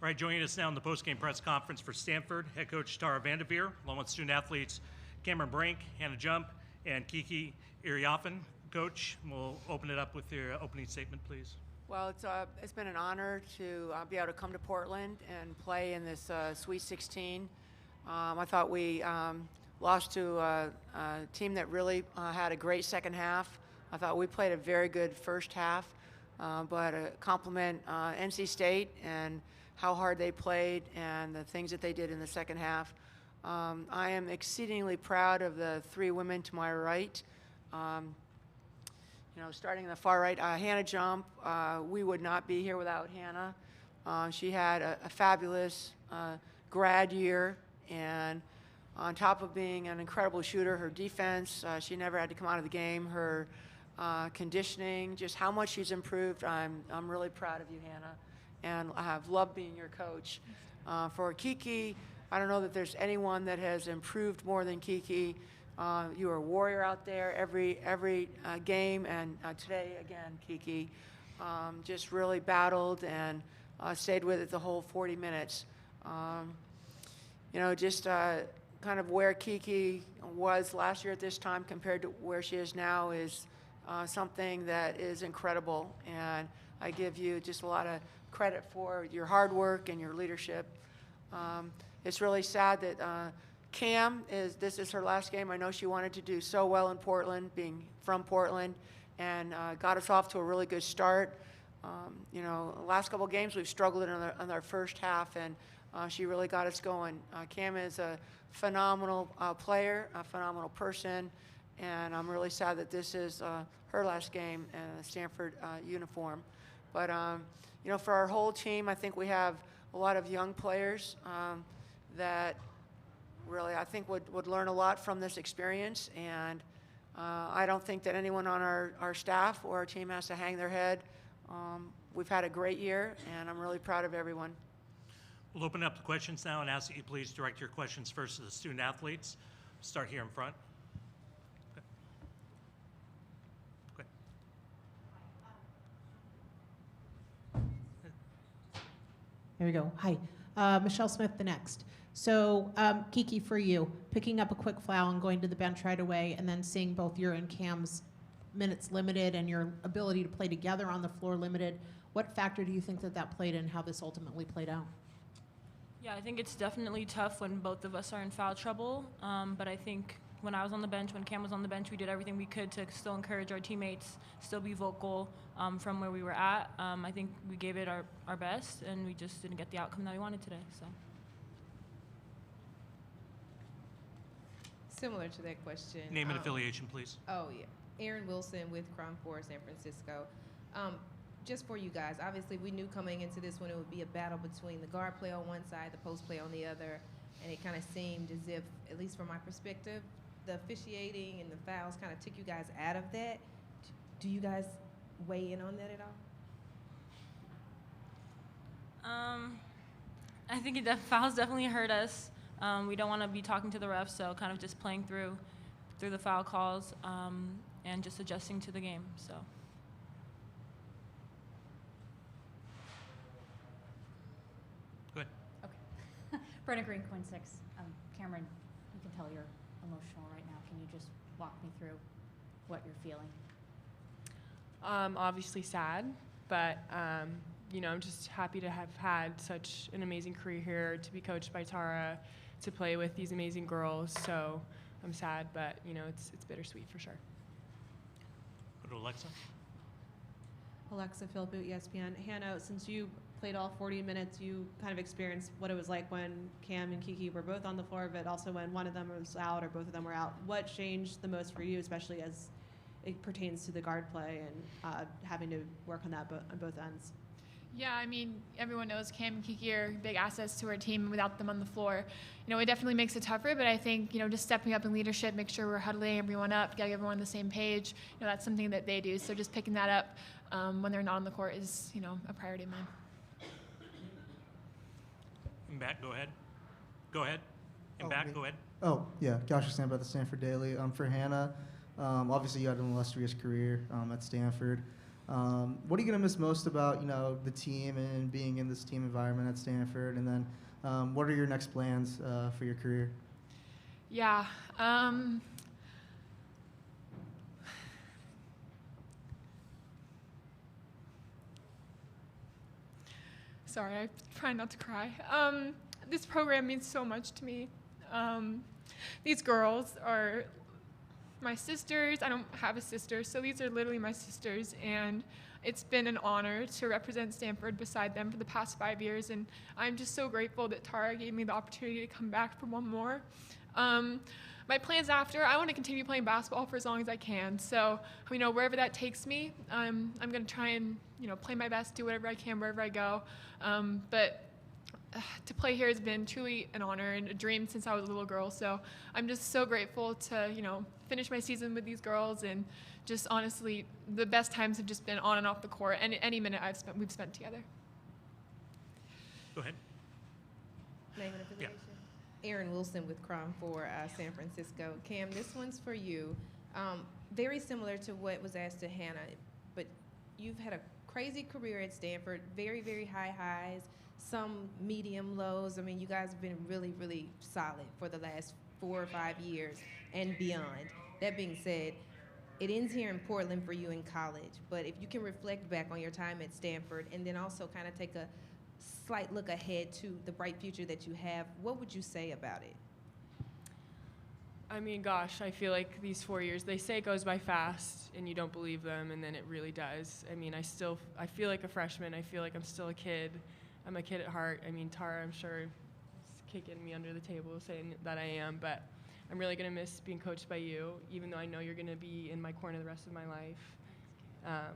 All right, joining us now in the postgame press conference for Stanford, head coach Tara VanDerveer, along with student athletes Cameron Brink, Hannah Jump, and Kiki Iriafen. Coach, we'll open it up with your opening statement, please. Well, it's been an honor to be able to come to Portland and play in this Sweet 16. I thought we lost to a team that really had a great second half. I thought we played a very good first half, but compliment NC State and how hard they played and the things that they did in the second half. I am exceedingly proud of the three women to my right. Starting in the far right, Hannah Jump. We would not be here without Hannah. She had a fabulous grad year, and on top of being an incredible shooter, her defense, she never had to come out of the game. Her conditioning, just how much she's improved. I'm really proud of you, Hannah, and I have loved being your coach. For Kiki, I don't know that there's anyone that has improved more than Kiki. You were a warrior out there every game, and today again, Kiki just really battled and stayed with it the whole 40 minutes. Kind of where Kiki was last year at this time compared to where she is now is something that is incredible, and I give you just a lot of credit for your hard work and your leadership. It's really sad that Cam this is her last game. I know she wanted to do so well in Portland, being from Portland, and got us off to a really good start. The last couple of games we've struggled in our first half, and she really got us going. Cam is a phenomenal player, a phenomenal person, and I'm really sad that this is her last game in a Stanford uniform. But for our whole team, I think we have a lot of young players that really I think would learn a lot from this experience, and I don't think that anyone on our staff or our team has to hang their head. We've had a great year, and I'm really proud of everyone. We'll open up the questions now and ask that you please direct your questions first to the student athletes. Start here in front. Okay. There we go. Hi. Michelle Smith, the next. So, Kiki, for you, picking up a quick foul and going to the bench right away, and then seeing both your and Cam's minutes limited and your ability to play together on the floor limited, what factor do you think that played in how this ultimately played out? Yeah, I think it's definitely tough when both of us are in foul trouble, but I think when I was on the bench, when Cam was on the bench, we did everything we could to still encourage our teammates, still be vocal from where we were at. I think we gave it our best, and we just didn't get the outcome that we wanted today. So. Similar to that question. Name and affiliation, please. Oh, yeah. Aaron Wilson with Crown 4, San Francisco. Just for you guys, obviously we knew coming into this one it would be a battle between the guard play on one side, the post play on the other, and it kind of seemed as if, at least from my perspective, the officiating and the fouls kind of took you guys out of that. Do you guys weigh in on that at all? I think fouls definitely hurt us. We don't want to be talking to the refs, so kind of just playing through the foul calls and just adjusting to the game. So. Go ahead. Okay. Brenna Green, Coin 6. Cameron, you can tell you're emotional right now. Can you just walk me through what you're feeling? Obviously sad, but I'm just happy to have had such an amazing career here, to be coached by Tara, to play with these amazing girls. So I'm sad, but it's bittersweet for sure. Go to Alexa. Alexa Philboot, ESPN. Hannah, since you played all 40 minutes, you kind of experienced what it was like when Cam and Kiki were both on the floor, but also when one of them was out or both of them were out. What changed the most for you, especially as it pertains to the guard play and having to work on that on both ends? Yeah, I mean, everyone knows Cam and Kiki are big assets to our team, and without them on the floor, it definitely makes it tougher, but I think, just stepping up in leadership, make sure we're huddling everyone up, getting everyone on the same page, that's something that they do. So just picking that up when they're not on the court is, a priority of mine. And back, go ahead. Go ahead. And back, go ahead. Oh, yeah, Josh Stanford at the Stanford Daily. For Hannah, obviously you had an illustrious career at Stanford. What are you going to miss most about, the team and being in this team environment at Stanford? And then what are your next plans for your career? Yeah. Sorry, I try not to cry. This program means so much to me. These girls are my sisters. I don't have a sister, so these are literally my sisters, and it's been an honor to represent Stanford beside them for the past 5 years, and I'm just so grateful that Tara gave me the opportunity to come back for one more. My plans after, I want to continue playing basketball for as long as I can, so wherever that takes me, I'm going to try and play my best, do whatever I can wherever I go, but to play here has been truly an honor and a dream since I was a little girl. So I'm just so grateful to, finish my season with these girls, and just honestly, the best times have just been on and off the court, and any minute we've spent together. Go ahead. Name and affiliation. Aaron Wilson with Crom for San Francisco. Cam, this one's for you. Very similar to what was asked to Hannah, but you've had a crazy career at Stanford, very, very high highs, some medium lows. I mean, you guys have been really, really solid for the last 4 or 5 years and beyond. That being said, it ends here in Portland for you in college, but if you can reflect back on your time at Stanford and then also kind of take a slight look ahead to the bright future that you have, what would you say about it? I mean, gosh, I feel like these 4 years, they say it goes by fast and you don't believe them, and then it really does. I mean, I feel like a freshman. I feel like I'm still a kid. I'm a kid at heart. I mean, Tara, I'm sure, is kicking me under the table saying that I am, but I'm really going to miss being coached by you, even though I know you're going to be in my corner the rest of my life.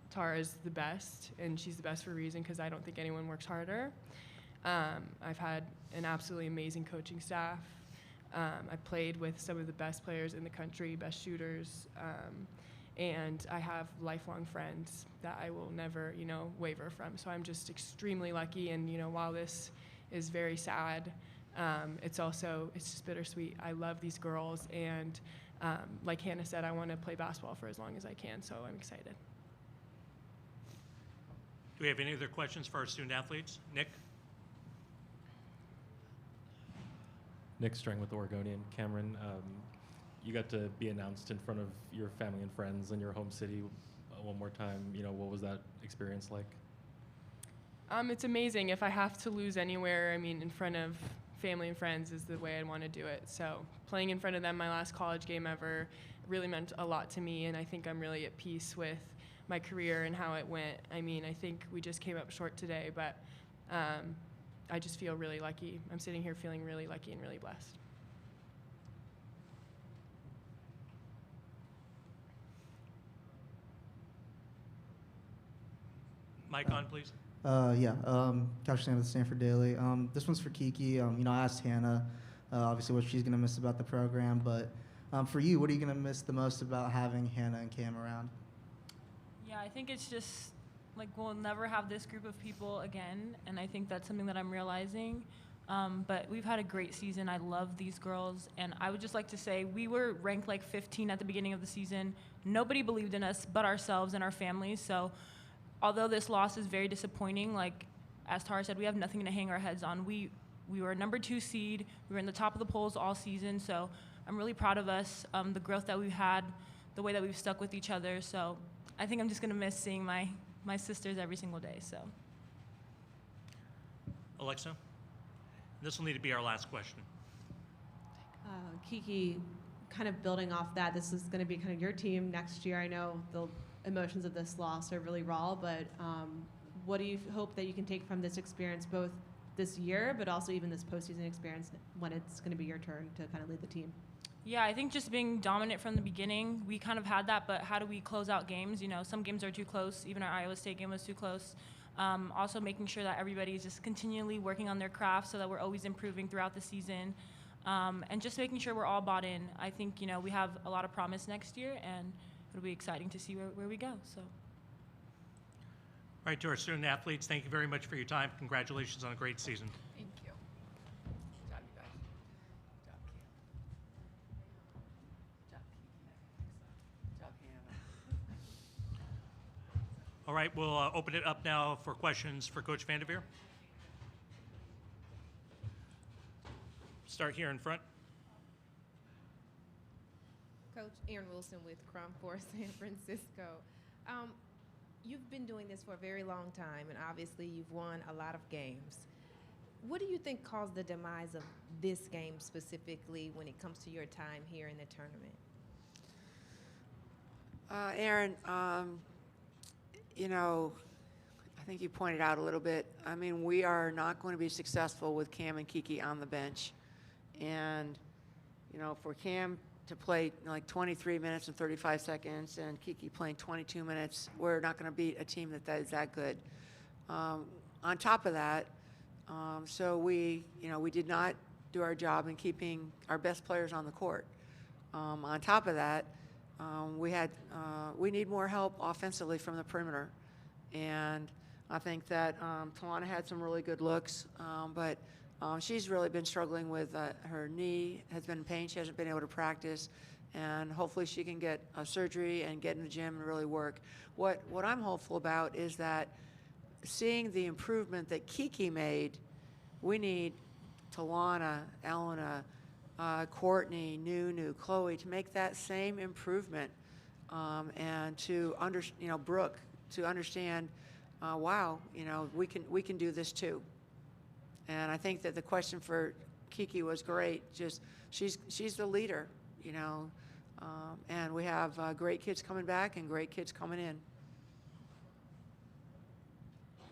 Tara is the best, and she's the best for a reason, because I don't think anyone works harder. I've had an absolutely amazing coaching staff. I played with some of the best players in the country, best shooters, and I have lifelong friends that I will never, waver from. So I'm just extremely lucky, and, while this is very sad, it's just bittersweet. I love these girls, and like Hannah said, I want to play basketball for as long as I can, so I'm excited. Do we have any other questions for our student athletes? Nick? Nick Strang with Oregonian. Cameron, you got to be announced in front of your family and friends in your home city one more time. What was that experience like? It's amazing. If I have to lose anywhere, in front of family and friends is the way I want to do it. So playing in front of them, my last college game ever, really meant a lot to me, and I think I'm really at peace with my career and how it went. I think we just came up short today, but I just feel really lucky. I'm sitting here feeling really lucky and really blessed. Mic on, please. Coach Tara with Stanford Daily. This one's for Kiki. I asked Hannah, obviously, what she's going to miss about the program, but for you, what are you going to miss the most about having Hannah and Cam around? Yeah, I think it's just we'll never have this group of people again, and I think that's something that I'm realizing. But we've had a great season. I love these girls, and I would just like to say we were ranked 15 at the beginning of the season. Nobody believed in us but ourselves and our families. So although this loss is very disappointing, as Tara said, we have nothing to hang our heads on. We were a number 2 seed. We were in the top of the polls all season. So I'm really proud of us, the growth that we've had, the way that we've stuck with each other. So I think I'm just going to miss seeing my sisters every single day. So, Alexa, this will need to be our last question. Kiki, kind of building off that, this is going to be kind of your team next year. I know the emotions of this loss are really raw, but what do you hope that you can take from this experience, both this year, but also even this postseason experience when it's going to be your turn to kind of lead the team? yeah, I think just being dominant from the beginning, we kind of had that, but how do we close out games? Some games are too close. Even our Iowa State game was too close. Also making sure that everybody is just continually working on their craft so that we're always improving throughout the season. And just making sure we're all bought in. I think, we have a lot of promise next year, and it'll be exciting to see where we go. So. All right, to our student athletes, thank you very much for your time. Congratulations on a great season. Thank you. Good job, you guys. Good job, Hannah. All right, we'll open it up now for questions for Coach VanDerveer. Start here in front. Coach Aaron Wilson with Crum for San Francisco. You've been doing this for a very long time, and obviously you've won a lot of games. What do you think caused the demise of this game specifically when it comes to your time here in the tournament? Aaron, you know, I think you pointed out a little bit. I mean, we are not going to be successful with Cam and Kiki on the bench. And, you know, for Cam to play like 23 minutes and 35 seconds and Kiki playing 22 minutes, we're not going to beat a team that is that good. On top of that, so we did not do our job in keeping our best players on the court. On top of that, we need more help offensively from the perimeter. And I think that Talana had some really good looks, but she's really been struggling with her knee, has been in pain. She hasn't been able to practice, and hopefully she can get a surgery and get in the gym and really work. What I'm hopeful about is that seeing the improvement that Kiki made, we need Talana, Elena, Courtney, Nunu, Chloe to make that same improvement, and to Brooke to understand, wow, we can do this too. And I think that the question for Kiki was great. Just she's the leader, and we have great kids coming back and great kids coming in.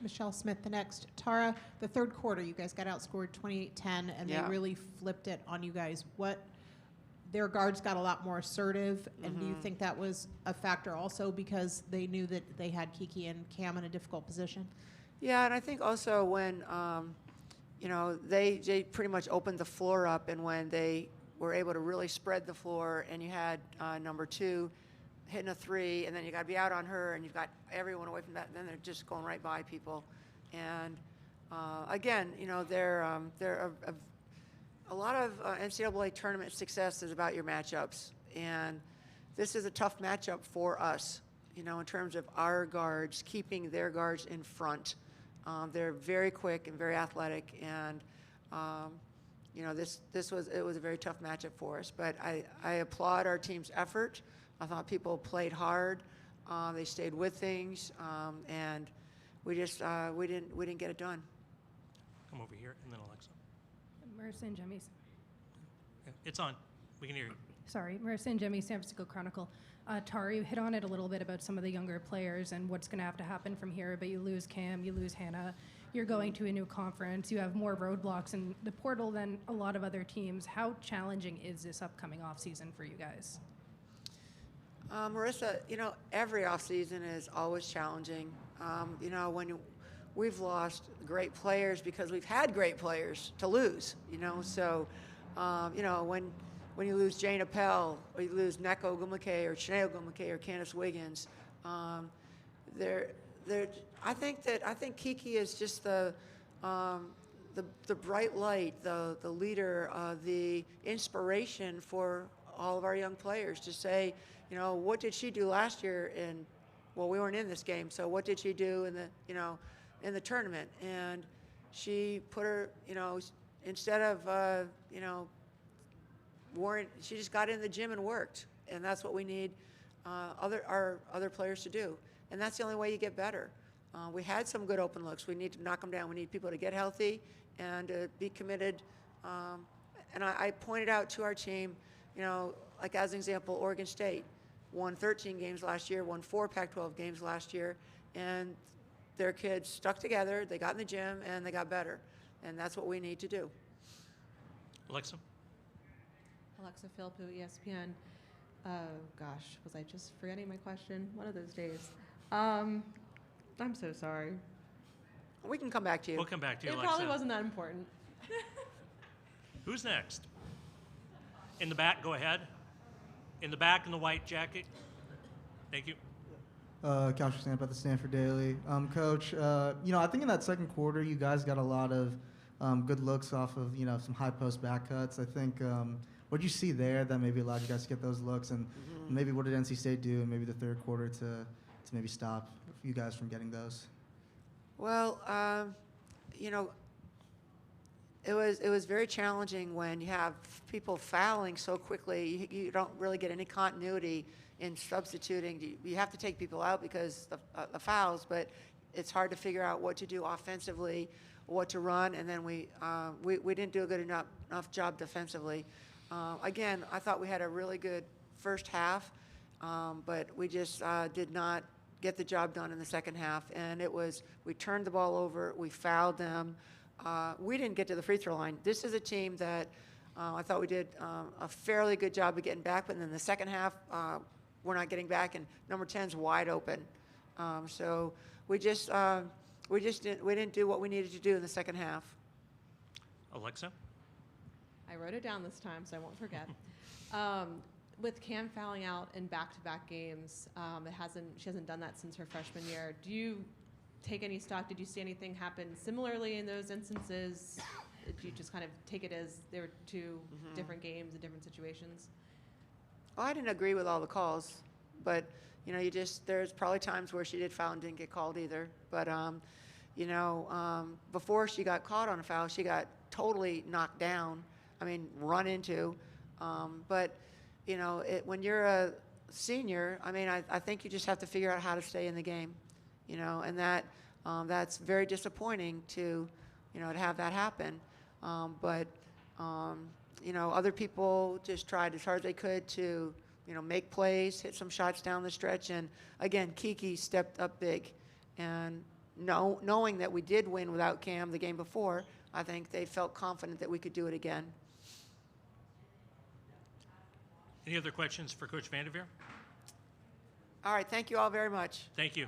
Michelle Smith, the next. Tara, the third quarter, you guys got outscored 28-10, and Yeah. they really flipped it on you guys. Their guards got a lot more assertive, and do you think that was a factor also because they knew that they had Kiki and Cam in a difficult position? Yeah, and I think also when, they pretty much opened the floor up, and when they were able to really spread the floor, and you had number 2 hitting a 3, and then you got to be out on her, and you've got everyone away from that, and then they're just going right by people. And again, a lot of NCAA tournament success is about your matchups, and this is a tough matchup for us, in terms of our guards, keeping their guards in front. They're very quick and very athletic, and it was a very tough matchup for us. But I applaud our team's effort. I thought people played hard. They stayed with things, and we didn't get it done. Come over here, and then Alexa. Marissa and Jemmy's. It's on. We can hear you. Sorry, Marissa and Jemmy's San Francisco Chronicle. Tara, you hit on it a little bit about some of the younger players and what's going to have to happen from here, but you lose Cam, you lose Hannah, you're going to a new conference, you have more roadblocks in the portal than a lot of other teams. How challenging is this upcoming offseason for you guys? Marissa, every offseason is always challenging. When we've lost great players because we've had great players to lose, so, when you lose Jane Appel, or you lose Neko Gumake, or Chanel Gumake, or Candace Wiggins, I think Kiki is just the bright light, the leader, the inspiration for all of our young players to say, what did she do last year? We weren't in this game, so what did she do in the tournament? And she put her, instead of, she just got in the gym and worked, and that's what we need our other players to do, and that's the only way you get better. We had some good open looks. We need to knock them down. We need people to get healthy and be committed. And I pointed out to our team, like as an example, Oregon State won 13 games last year, won 4 Pac-12 games last year, and their kids stuck together, they got in the gym, and they got better. And that's what we need to do. Alexa? Alexa Philpott, ESPN. Gosh, was I just forgetting my question? One of those days. I'm so sorry. We can come back to you. We'll come back to you, It Alexa. probably wasn't that important. Who's next? In the back, go ahead. In the back in the white jacket. Thank you. Couch Stamp at the Stanford Daily. Coach, I think in that second quarter, you guys got a lot of good looks off of, some high post back cuts. I think, what did you see there that maybe allowed you guys to get those looks? And maybe what did NC State do in maybe the third quarter to maybe stop you guys from getting those? Well, you know, it was very challenging when you have people fouling so quickly. You don't really get any continuity in substituting. You have to take people out because the fouls, but it's hard to figure out what to do offensively, what to run, and then we didn't do a good enough job defensively. Again, I thought we had a really good first half, but we just did not get the job done in the second half, and we turned the ball over, we fouled them. We didn't get to the free throw line. This is a team that I thought we did a fairly good job of getting back, but in the second half, we're not getting back, and number 10's wide open. So we didn't do what we needed to do in the second half. Alexa? I wrote it down this time, so I won't forget. With Cam fouling out in back-to-back games, she hasn't done that since her freshman year. Do you take any stock? Did you see anything happen similarly in those instances? Did you just kind of take it as there were two different games and different situations? Well, I didn't agree with all the calls, but you know, there's probably times where she did foul and didn't get called either. But you know, before she got caught on a foul, she got totally knocked down. I mean, run into. But you know, when you're a senior, I mean, I think you just have to figure out how to stay in the game. You know, and that's very disappointing to have that happen. But you know, other people just tried as hard as they could to make plays, hit some shots down the stretch, and again, Kiki stepped up big. And knowing that we did win without Cam the game before, I think they felt confident that we could do it again. Any other questions for Coach VanDerveer? All right, thank you all very much. Thank you.